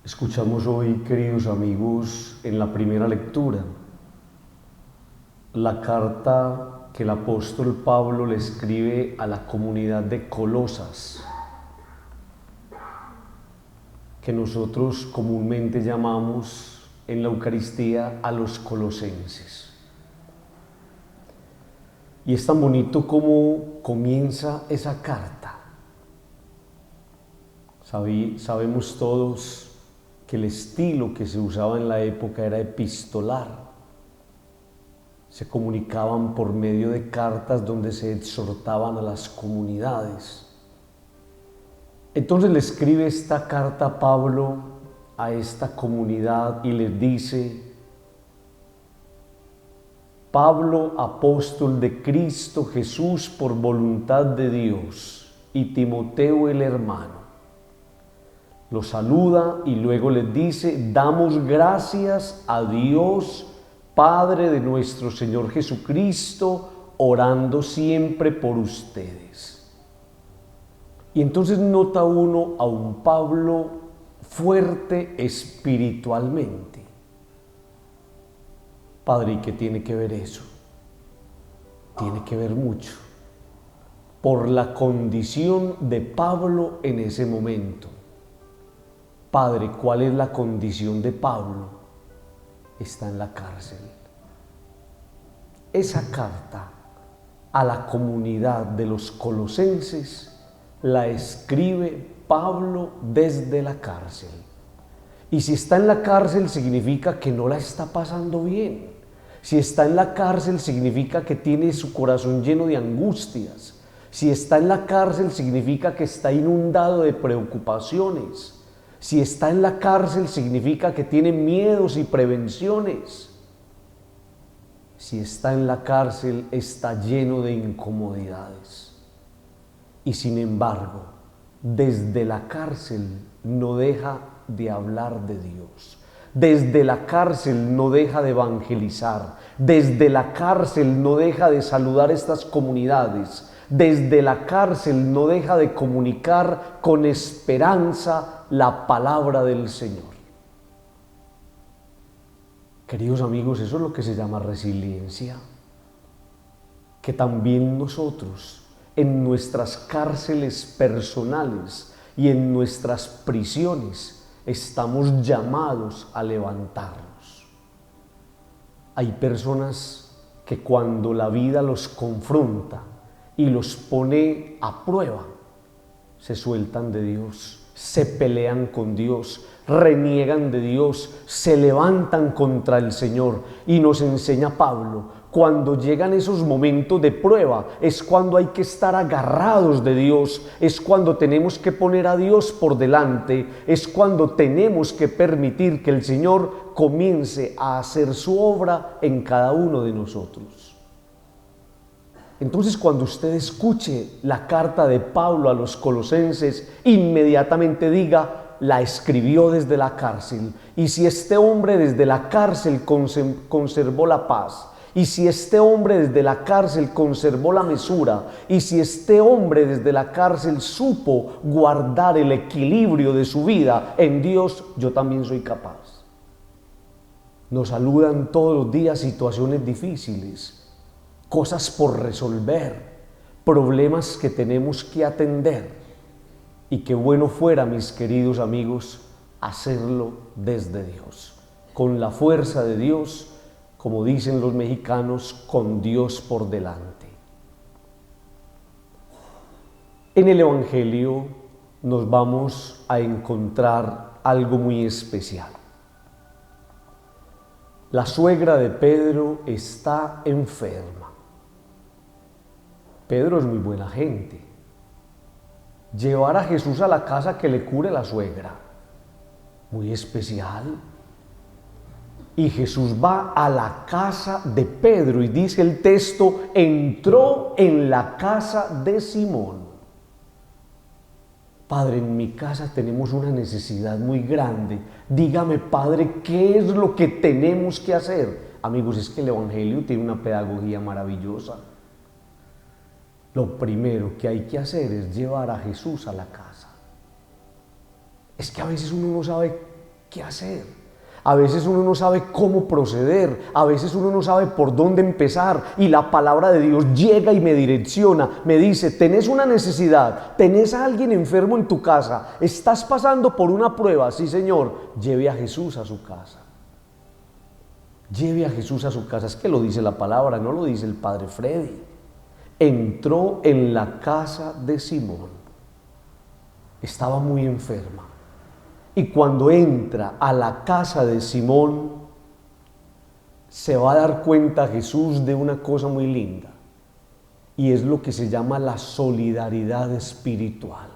Escuchamos hoy, queridos amigos, en la primera lectura, la carta que el apóstol Pablo le escribe a la comunidad de Colosas, que nosotros comúnmente llamamos en la Eucaristía a los colosenses. Y es tan bonito como comienza esa carta. Sabemos todos que el estilo que se usaba en la época era epistolar. Se comunicaban por medio de cartas donde se exhortaban a las comunidades. Entonces le escribe esta carta Pablo a esta comunidad y les dice: Pablo, apóstol de Cristo Jesús por voluntad de Dios, y Timoteo el hermano, lo saluda y luego les dice: damos gracias a Dios, Padre de nuestro Señor Jesucristo, orando siempre por ustedes. Y entonces nota uno a un Pablo fuerte espiritualmente. Padre, ¿y qué tiene que ver eso? Tiene que ver mucho. Por la condición de Pablo en ese momento. Padre, ¿cuál es la condición de Pablo? Está en la cárcel. Esa carta a la comunidad de los colosenses la escribe Pablo desde la cárcel. Y si está en la cárcel significa que no la está pasando bien. Si está en la cárcel significa que tiene su corazón lleno de angustias. Si está en la cárcel significa que está inundado de preocupaciones. Si está en la cárcel significa que tiene miedos y prevenciones. Si está en la cárcel está lleno de incomodidades. Y sin embargo, desde la cárcel no deja de hablar de Dios. Desde la cárcel no deja de evangelizar. Desde la cárcel no deja de saludar estas comunidades. Desde la cárcel no deja de comunicar con esperanza la palabra del Señor. Queridos amigos, eso es lo que se llama resiliencia. Que también nosotros, en nuestras cárceles personales y en nuestras prisiones, estamos llamados a levantarnos. Hay personas que cuando la vida los confronta y los pone a prueba, se sueltan de Dios, se pelean con Dios, reniegan de Dios, se levantan contra el Señor. Y nos enseña Pablo, cuando llegan esos momentos de prueba, es cuando hay que estar agarrados de Dios, es cuando tenemos que poner a Dios por delante, es cuando tenemos que permitir que el Señor comience a hacer su obra en cada uno de nosotros. Entonces, cuando usted escuche la carta de Pablo a los colosenses, inmediatamente diga: la escribió desde la cárcel. Y si este hombre desde la cárcel conservó la paz, y si este hombre desde la cárcel conservó la mesura, y si este hombre desde la cárcel supo guardar el equilibrio de su vida en Dios, yo también soy capaz. Nos saludan todos los días situaciones difíciles, cosas por resolver, problemas que tenemos que atender, y qué bueno fuera, mis queridos amigos, hacerlo desde Dios, con la fuerza de Dios, como dicen los mexicanos, con Dios por delante. En el Evangelio nos vamos a encontrar algo muy especial. La suegra de Pedro está enferma. Pedro es muy buena gente. Llevar a Jesús a la casa que le cure la suegra, muy especial. Y Jesús va a la casa de Pedro y dice el texto: entró en la casa de Simón. Padre, en mi casa tenemos una necesidad muy grande. Dígame, Padre, ¿qué es lo que tenemos que hacer? Amigos, es que el Evangelio tiene una pedagogía maravillosa. Lo primero que hay que hacer es llevar a Jesús a la casa. Es que a veces uno no sabe ¿Qué hacer? A veces uno no sabe cómo proceder, a veces uno no sabe por dónde empezar y la palabra de Dios llega y me direcciona, me dice, tenés una necesidad, tenés a alguien enfermo en tu casa, estás pasando por una prueba, sí Señor, lleve a Jesús a su casa. Lleve a Jesús a su casa, es que lo dice la palabra, no lo dice el padre Freddy. Entró en la casa de Simón, estaba muy enferma. Y cuando entra a la casa de Simón, se va a dar cuenta Jesús de una cosa muy linda, y es lo que se llama la solidaridad espiritual.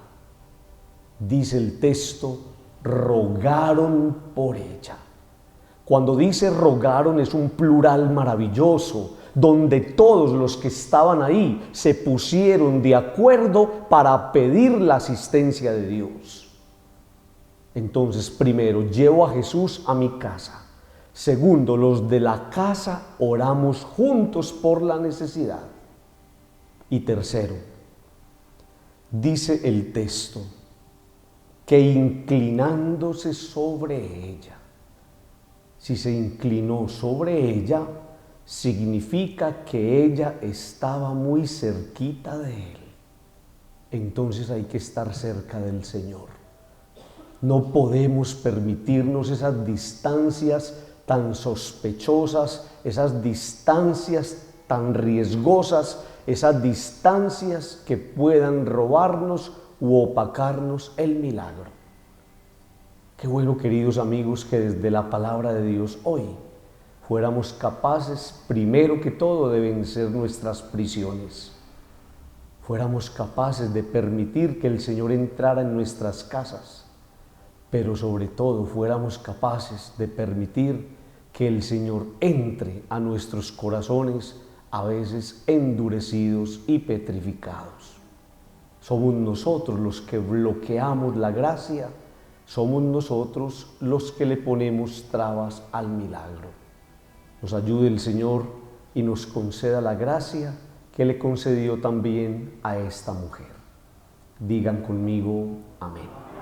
Dice el texto, rogaron por ella. Cuando dice rogaron es un plural maravilloso, donde todos los que estaban ahí se pusieron de acuerdo para pedir la asistencia de Dios. Entonces, primero, llevo a Jesús a mi casa. Segundo, los de la casa oramos juntos por la necesidad. Y tercero, dice el texto, que inclinándose sobre ella. Si se inclinó sobre ella, significa que ella estaba muy cerquita de él. Entonces hay que estar cerca del Señor. No podemos permitirnos esas distancias tan sospechosas, esas distancias tan riesgosas, esas distancias que puedan robarnos u opacarnos el milagro. Qué bueno, queridos amigos, que desde la palabra de Dios hoy fuéramos capaces, primero que todo, de vencer nuestras prisiones. Fuéramos capaces de permitir que el Señor entrara en nuestras casas, pero sobre todo fuéramos capaces de permitir que el Señor entre a nuestros corazones, a veces endurecidos y petrificados. Somos nosotros los que bloqueamos la gracia, somos nosotros los que le ponemos trabas al milagro. Nos ayude el Señor y nos conceda la gracia que le concedió también a esta mujer. Digan conmigo, amén.